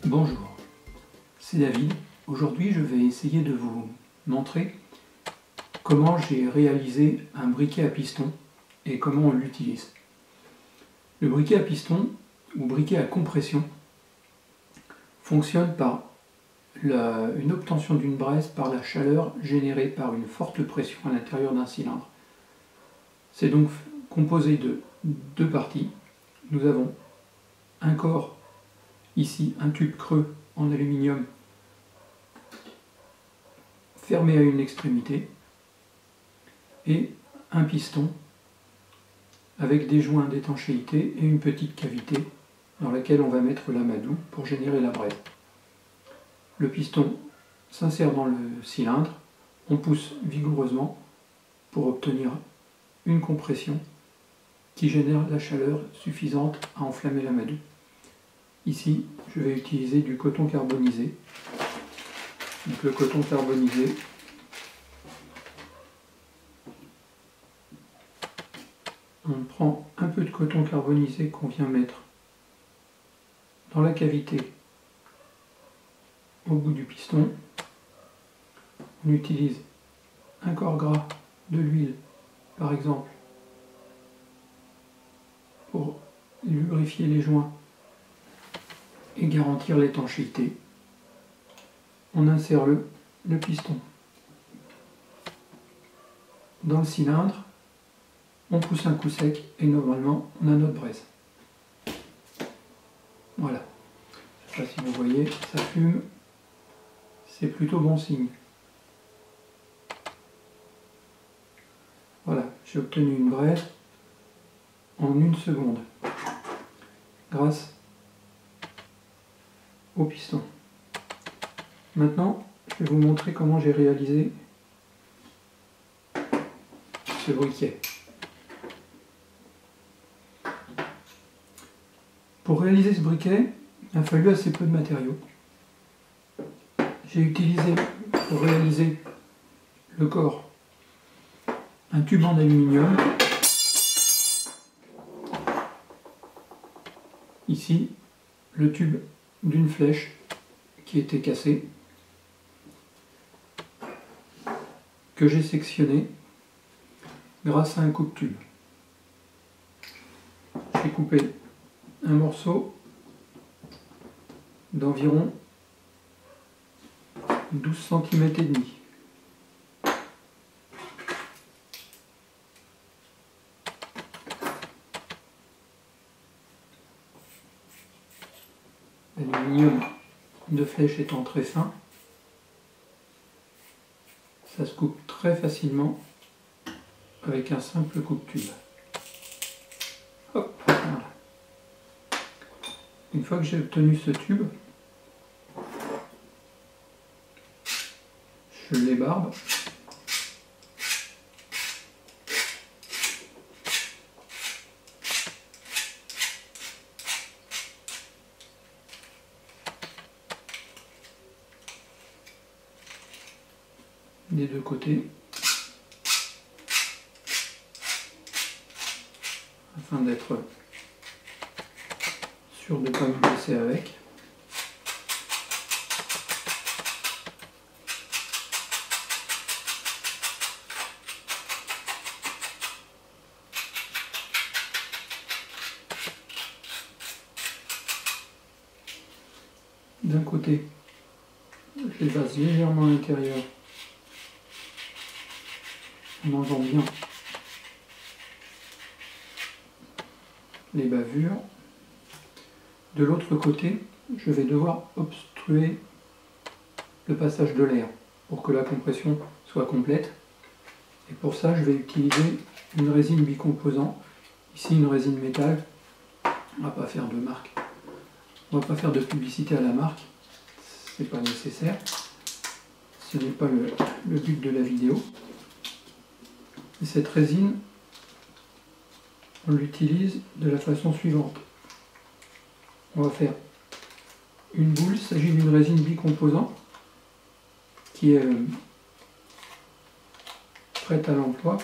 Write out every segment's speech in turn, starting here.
Bonjour, c'est David. Aujourd'hui, je vais essayer de vous montrer comment j'ai réalisé un briquet à piston et comment on l'utilise. Le briquet à piston ou briquet à compression fonctionne par une obtention d'une braise par la chaleur générée par une forte pression à l'intérieur d'un cylindre. C'est donc composé de deux parties. Nous avons un corps, ici un tube creux en aluminium fermé à une extrémité et un piston avec des joints d'étanchéité et une petite cavité dans laquelle on va mettre l'amadou pour générer la braise. Le piston s'insère dans le cylindre, on pousse vigoureusement pour obtenir une compression qui génère la chaleur suffisante à enflammer l'amadou. Ici, je vais utiliser du coton carbonisé. Donc le coton carbonisé, on prend un peu de coton carbonisé qu'on vient mettre dans la cavité au bout du piston. On utilise un corps gras de l'huile, par exemple, pour lubrifier les joints et garantir l'étanchéité. On insère le piston dans le cylindre, on pousse un coup sec et normalement on a notre braise. Voilà. Je ne sais pas si vous voyez, ça fume, c'est plutôt bon signe. Voilà, j'ai obtenu une braise en 1 seconde grâce au piston. Maintenant, je vais vous montrer comment j'ai réalisé ce briquet. Pour réaliser ce briquet, il a fallu assez peu de matériaux. J'ai utilisé pour réaliser le corps un tube en aluminium. Ici, le tube d'une flèche qui était cassée, que j'ai sectionné grâce à un coupe-tube. J'ai coupé un morceau d'environ 12 cm et demi. L'aluminium de flèche étant très fin, ça se coupe très facilement avec un simple coupe-tube. Hop, voilà. Une fois que j'ai obtenu ce tube, je l'ébarbe. Des deux côtés, afin d'être sûr de ne pas me blesser avec. D'un côté, je les base légèrement à l'intérieur en mangeant bien les bavures. De l'autre côté, je vais devoir obstruer le passage de l'air pour que la compression soit complète. Et pour ça, je vais utiliser une résine bicomposant. Ici, une résine métal. On va pas faire de marque. On va pas faire de publicité à la marque. C'est pas nécessaire. Ce n'est pas le but de la vidéo. Et cette résine, on l'utilise de la façon suivante. On va faire une boule, il s'agit d'une résine bicomposant qui est prête à l'emploi.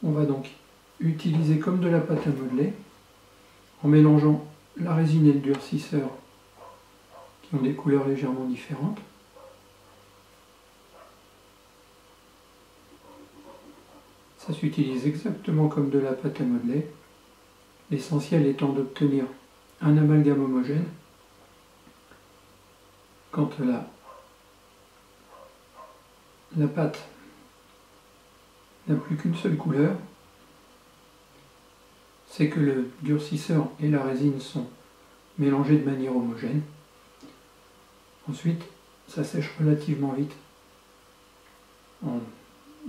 On va donc utiliser comme de la pâte à modeler en mélangeant la résine et le durcisseur qui ont des couleurs légèrement différentes. Ça s'utilise exactement comme de la pâte à modeler, l'essentiel étant d'obtenir un amalgame homogène. Quand la pâte n'a plus qu'une seule couleur, c'est que le durcisseur et la résine sont mélangés de manière homogène. Ensuite, ça sèche relativement vite, en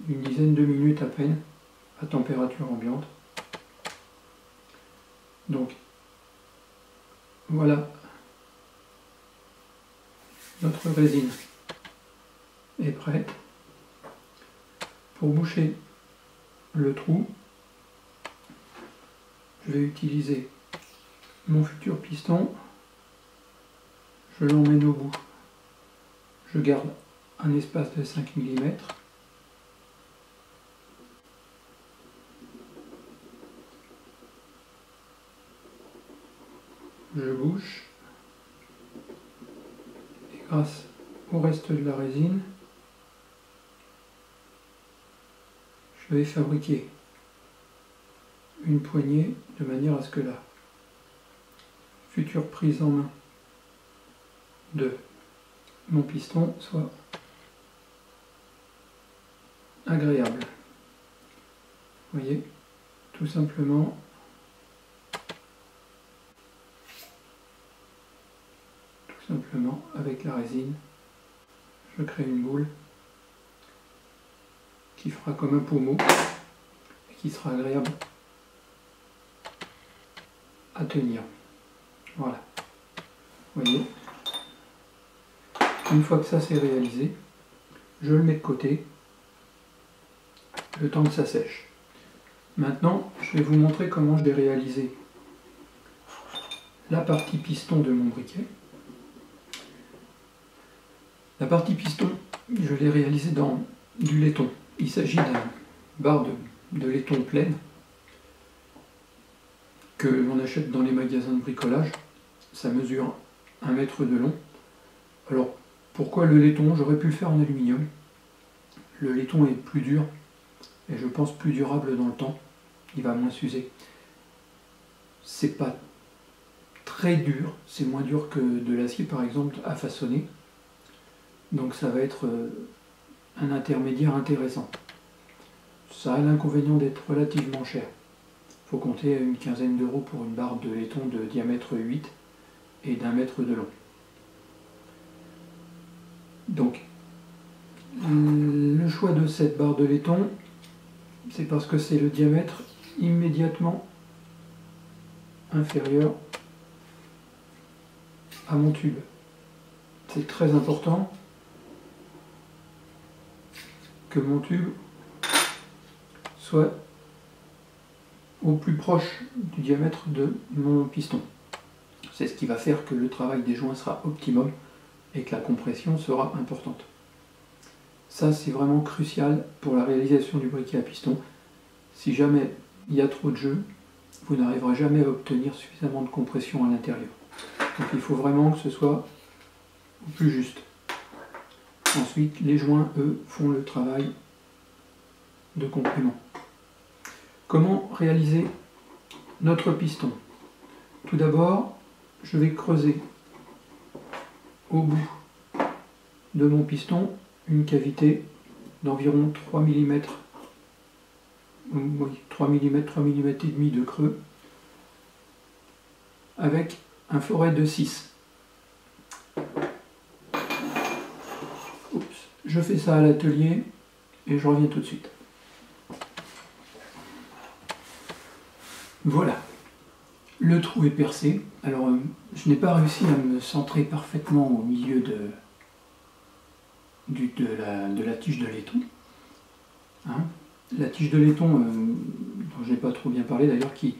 une dizaine de minutes à peine, à température ambiante. Donc, voilà, notre résine est prête. Pour boucher le trou, je vais utiliser mon futur piston, je l'emmène au bout, je garde un espace de 5 mm. Je bouche, et grâce au reste de la résine, je vais fabriquer une poignée de manière à ce que la future prise en main de mon piston soit agréable. Vous voyez, tout simplement, avec la résine, je crée une boule qui fera comme un pommeau et qui sera agréable à tenir. Voilà. Vous voyez, une fois que ça c'est réalisé, je le mets de côté le temps que ça sèche. Maintenant, je vais vous montrer comment je vais réaliser la partie piston de mon briquet. La partie piston, je l'ai réalisée dans du laiton. Il s'agit d'une barre de laiton pleine que l'on achète dans les magasins de bricolage. Ça mesure 1 mètre de long. Alors, pourquoi le laiton? J'aurais pu le faire en aluminium. Le laiton est plus dur et je pense plus durable dans le temps. Il va moins s'user. C'est pas très dur, c'est moins dur que de l'acier par exemple à façonner. Donc ça va être un intermédiaire intéressant. Ça a l'inconvénient d'être relativement cher. Il faut compter une quinzaine d'euros pour une barre de laiton de diamètre 8 et d'1 mètre de long. Donc, le choix de cette barre de laiton, c'est parce que c'est le diamètre immédiatement inférieur à mon tube. C'est très important que mon tube soit au plus proche du diamètre de mon piston. C'est ce qui va faire que le travail des joints sera optimum et que la compression sera importante. Ça, c'est vraiment crucial pour la réalisation du briquet à piston. Si jamais il y a trop de jeu, vous n'arriverez jamais à obtenir suffisamment de compression à l'intérieur. Donc il faut vraiment que ce soit au plus juste. Ensuite, les joints, eux, font le travail de complément. Comment réaliser notre piston? Tout d'abord, je vais creuser au bout de mon piston une cavité d'environ 3 mm, 3 mm, 3 mm et demi de creux, avec un foret de 6. Je fais ça à l'atelier et je reviens tout de suite. Voilà, le trou est percé. Alors, je n'ai pas réussi à me centrer parfaitement au milieu de la tige de laiton. Hein, la tige de laiton, dont je n'ai pas trop bien parlé d'ailleurs, qui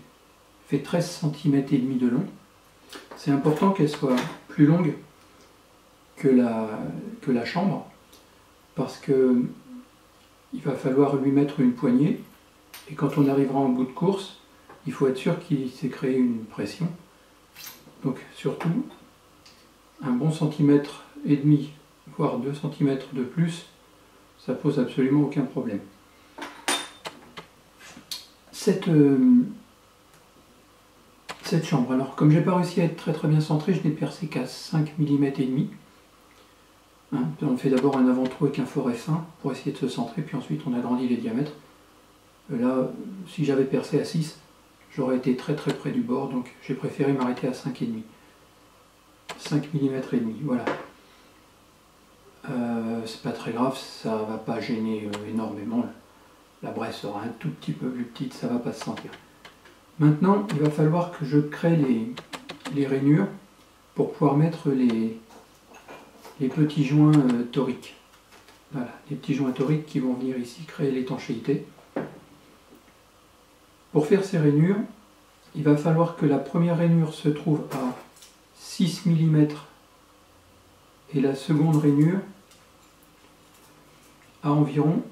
fait 13 cm et demi de long. C'est important qu'elle soit plus longue que la chambre, parce que il va falloir lui mettre une poignée, et quand on arrivera en bout de course, il faut être sûr qu'il s'est créé une pression. Donc surtout, un bon centimètre et demi, voire 2 cm de plus, ça pose absolument aucun problème. Cette chambre, alors comme j'ai pas réussi à être très bien centré, je n'ai percé qu'à 5 mm et demi. Hein, on fait d'abord un avant-trou avec un forêt fin pour essayer de se centrer, puis ensuite on agrandit les diamètres. Là, si j'avais percé à 6, j'aurais été très près du bord, donc j'ai préféré m'arrêter à 5,5. 5 mm et demi, voilà. C'est pas très grave, ça va pas gêner énormément. La braise sera un tout petit peu plus petite, ça va pas se sentir. Maintenant, il va falloir que je crée les rainures pour pouvoir mettre les petits joints toriques. Voilà, les petits joints toriques qui vont venir ici créer l'étanchéité. Pour faire ces rainures, il va falloir que la première rainure se trouve à 6 mm et la seconde rainure à environ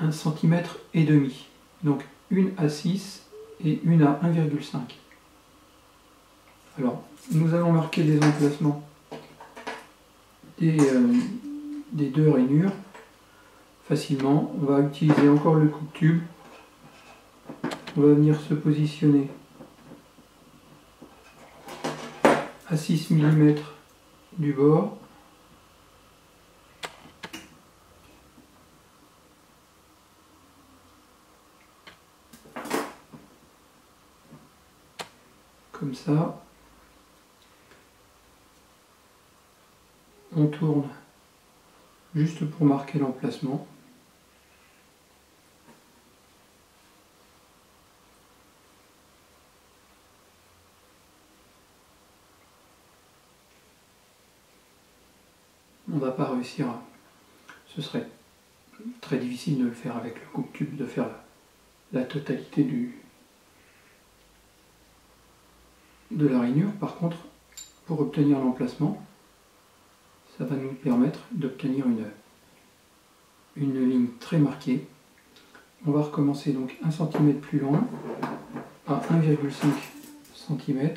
1 cm et demi. Donc une à 6 et une à 1,5. Alors, nous allons marquer les emplacements des deux rainures facilement. On va utiliser encore le coupe-tube. On va venir se positionner à 6 mm du bord. Comme ça. On tourne juste pour marquer l'emplacement. On ne va pas réussir, ce serait très difficile de le faire avec le coupe-tube, de faire la totalité de la rainure. Par contre, pour obtenir l'emplacement, ça va nous permettre d'obtenir une ligne très marquée. On va recommencer donc 1 cm plus loin, à 1,5 cm.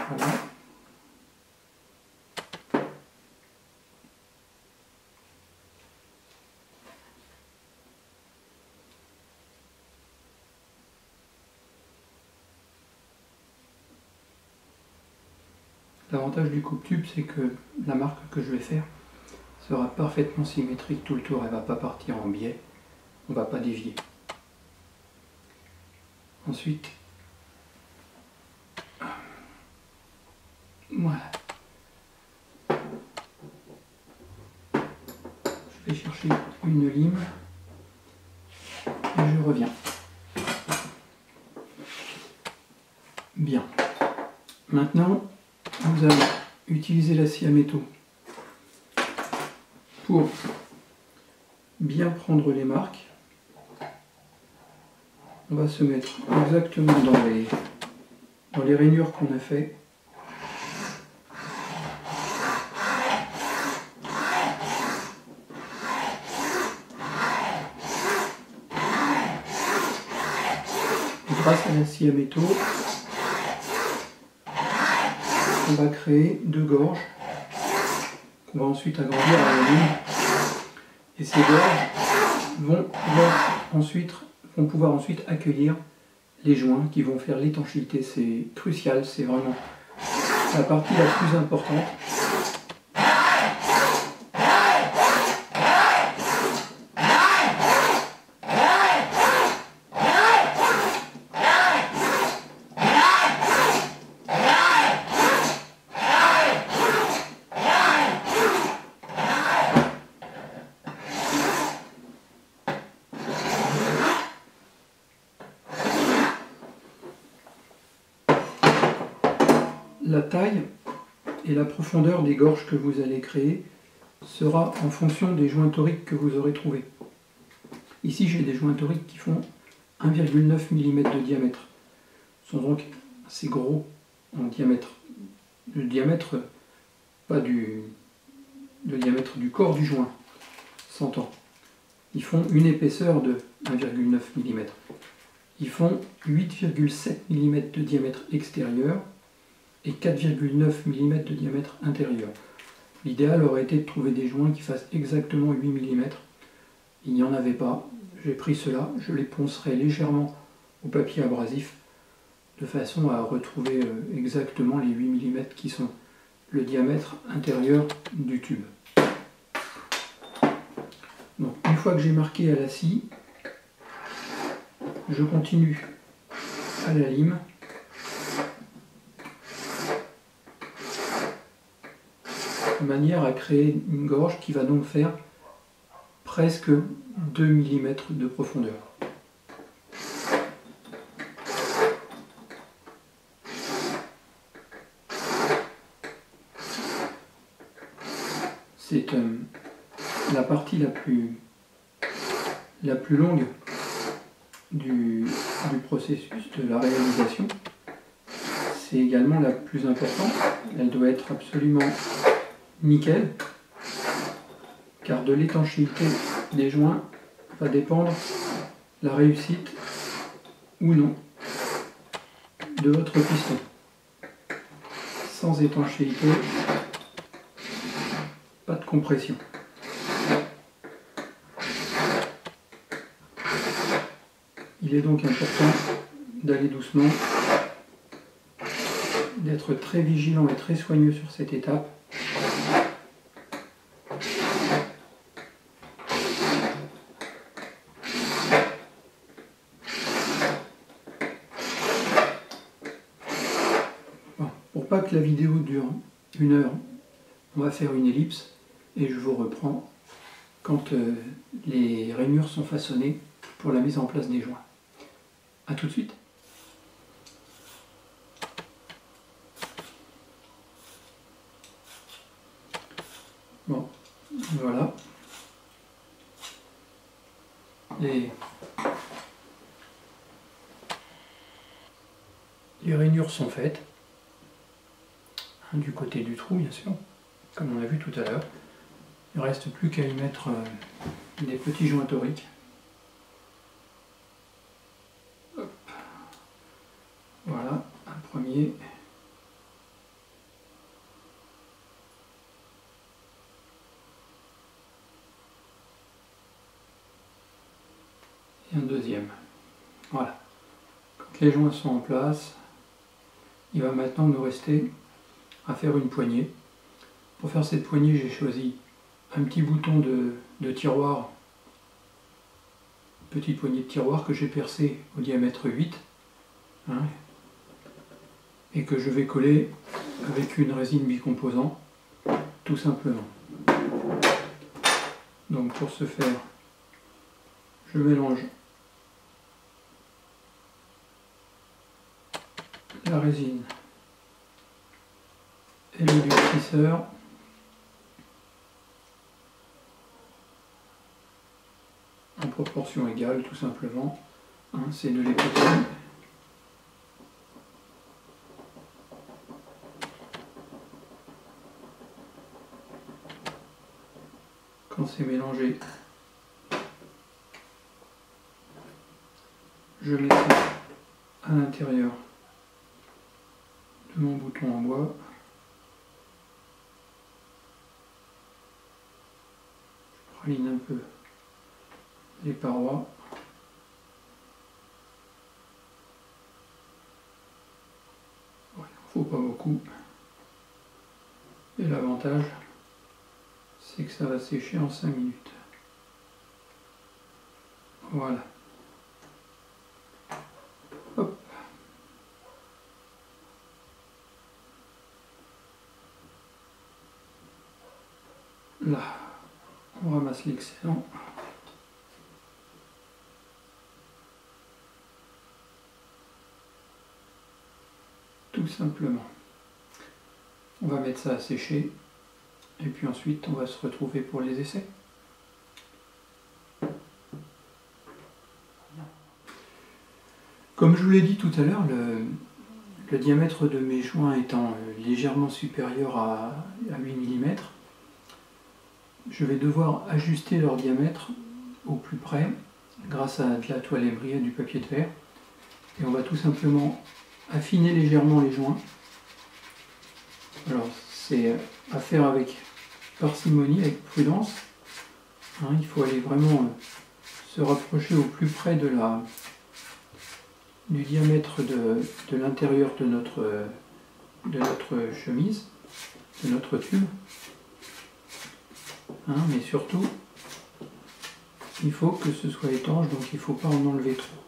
Voilà. L'avantage du coupe-tube, c'est que la marque que je vais faire sera parfaitement symétrique tout le tour, elle ne va pas partir en biais, on ne va pas dévier. Ensuite, voilà. Je vais chercher une lime et je reviens. Bien. Maintenant, nous allons utiliser la scie à métaux pour bien prendre les marques. On va se mettre exactement dans les rainures qu'on a fait. Et grâce à la scie à métaux, on va créer deux gorges qu'on va ensuite agrandir à la ligne. Et ces gorges vont pouvoir ensuite accueillir les joints qui vont faire l'étanchéité. C'est crucial, c'est vraiment la partie la plus importante. La taille et la profondeur des gorges que vous allez créer sera en fonction des joints toriques que vous aurez trouvés. Ici, j'ai des joints toriques qui font 1,9 mm de diamètre. Ils sont donc assez gros en diamètre, le diamètre, pas du, le diamètre du corps du joint, s'entend. Ils font une épaisseur de 1,9 mm. Ils font 8,7 mm de diamètre extérieur et 4,9 mm de diamètre intérieur. L'idéal aurait été de trouver des joints qui fassent exactement 8 mm. Il n'y en avait pas. J'ai pris cela, je les poncerai légèrement au papier abrasif de façon à retrouver exactement les 8 mm qui sont le diamètre intérieur du tube. Donc, une fois que j'ai marqué à la scie, je continue à la lime de manière à créer une gorge qui va donc faire presque 2 mm de profondeur. C'est la partie la plus longue du processus de la réalisation. C'est également la plus importante. Elle doit être absolument nickel, car de l'étanchéité des joints va dépendre la réussite ou non de votre piston. Sans étanchéité, pas de compression. Il est donc important d'aller doucement, d'être très vigilant et très soigneux sur cette étape. Bon, pour pas que la vidéo dure 1 heure, on va faire une ellipse et je vous reprends quand les rainures sont façonnées pour la mise en place des joints. A tout de suite. Bon, voilà. Les rainures sont faites. Du côté du trou, bien sûr, comme on a vu tout à l'heure. Il ne reste plus qu'à y mettre des petits joints toriques. Hop. Voilà, un premier. Et un deuxième. Voilà. Quand les joints sont en place, il va maintenant nous rester à faire une poignée. Pour faire cette poignée, j'ai choisi un petit bouton de tiroir, petite poignée de tiroir que j'ai percé au diamètre 8, hein, et que je vais coller avec une résine bicomposant, tout simplement. Donc pour ce faire, je mélange la résine et le durcisseur. En proportion égale, tout simplement. Hein, c'est de l'époxy. Quand c'est mélangé, je mets ça à l'intérieur de mon bouton en bois. Je praline un peu les parois. Il ne faut pas beaucoup. Et l'avantage, c'est que ça va sécher en 5 minutes. Voilà. Hop. Là, on ramasse l'excédent. Tout simplement. On va mettre ça à sécher et puis ensuite on va se retrouver pour les essais. Comme je vous l'ai dit tout à l'heure, Le diamètre de mes joints étant légèrement supérieur à 8 mm, je vais devoir ajuster leur diamètre au plus près grâce à de la toile ébriée, du papier de verre. Et on va tout simplement affiner légèrement les joints. Alors c'est à faire avec parcimonie, avec prudence. Hein, il faut aller vraiment se rapprocher au plus près du diamètre de l'intérieur de notre chemise, de notre tube. Hein, mais surtout, il faut que ce soit étanche, donc il ne faut pas en enlever trop.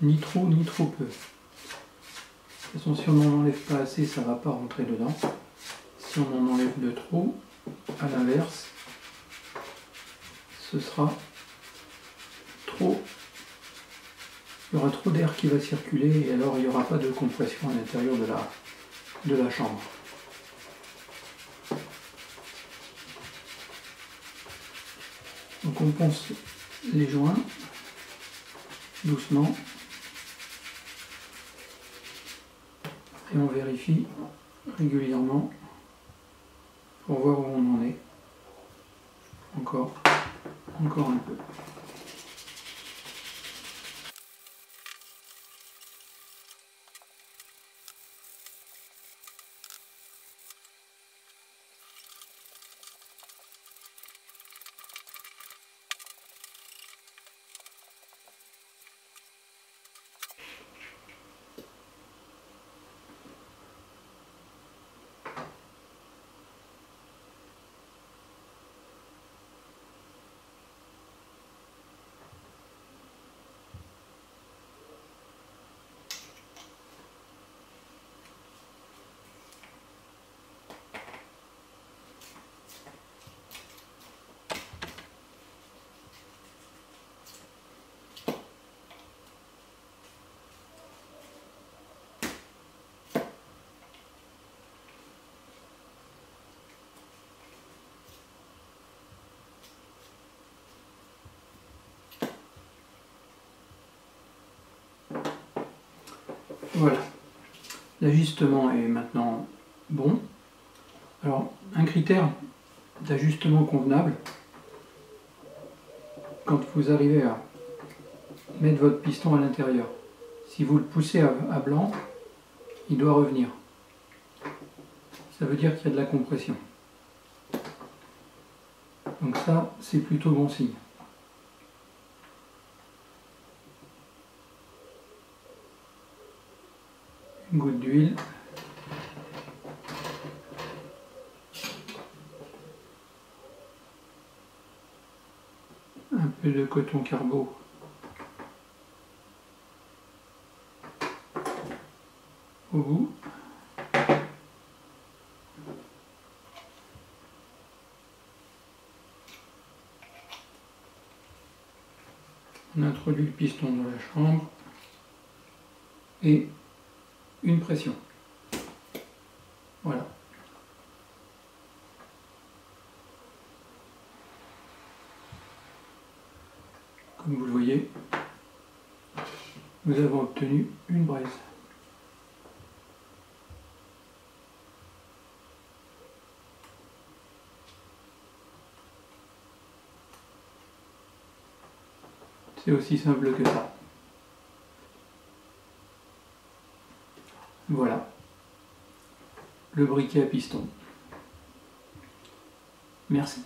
Ni trop peu. De toute façon, si on n'en enlève pas assez, ça ne va pas rentrer dedans. Si on en enlève de trop, à l'inverse, ce sera trop. Il y aura trop d'air qui va circuler et alors il n'y aura pas de compression à l'intérieur de la chambre. Donc on ponce les joints doucement et on vérifie régulièrement pour voir où on en est. Encore un peu. Voilà, l'ajustement est maintenant bon. Alors, un critère d'ajustement convenable, quand vous arrivez à mettre votre piston à l'intérieur, si vous le poussez à blanc, il doit revenir. Ça veut dire qu'il y a de la compression. Donc ça, c'est plutôt bon signe. Une goutte d'huile. Un peu de coton carbo. Au bout. On introduit le piston dans la chambre et une pression. Voilà. Comme vous le voyez, nous avons obtenu une braise. C'est aussi simple que ça. Voilà, le briquet à piston. Merci.